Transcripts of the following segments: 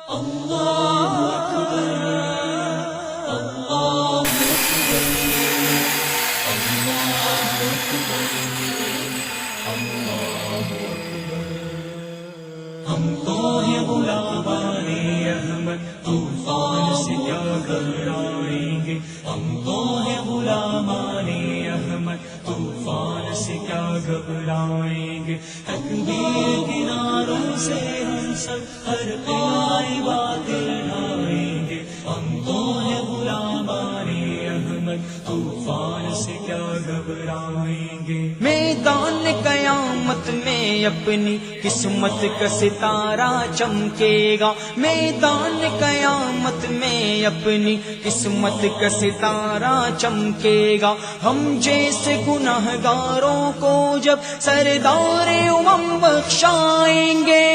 اللہ اکبر، اللہ اکبر، اللہ اکبر، اللہ اکبر۔ ہم تو ہیں غلامان احمد، طوفان سے کیا گھبرائیں گے، ہم تو ہیں غلامان احمد، طوفان سے کیا گھبرائیں گے۔ تکبیر کناروں سے ہم سب ہر قلعہ باطل ڈھائیں گے، ہم تو ہیں غلامان احمد، طوفان سے کیا گھبرائیں گے۔ میدان قیامت میں اپنی قسمت کا ستارہ چمکے گا، میدان قیامت میں اپنی قسمت کا ستارہ چمکے گا۔ ہم جیسے گناہگاروں کو جب سردار امم بخشائیں گے،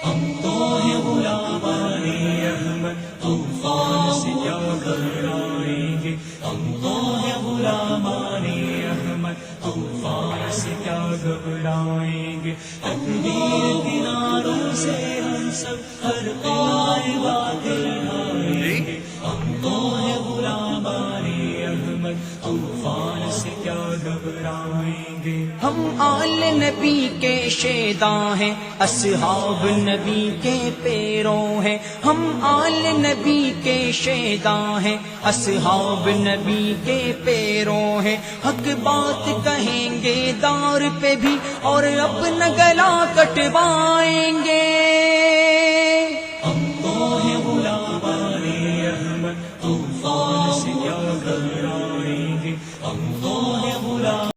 ہم تو ہیں غلامان احمد، طوفان سے کیا گھبرائیں گے، ہم تو ہیں غلامان احمد، طوفان سے کیا گھبرائیں گے۔ تکبیر کناروں سے ہم سب ہر قلعہ باطل ڈھائیں گے، ہم تو ہیں غلامان احمد، طوفان سے کیا گھبرائیں گے۔ ہم آل نبی کے شیداں ہیں، اصحاب نبی کے پیروں ہیں، ہم آل نبی کے شیداں ہیں، اصحاب نبی کے پیروں ہیں۔ حق بات کہیں گے دار پہ بھی اور اپنا گلا کٹوائیں گے۔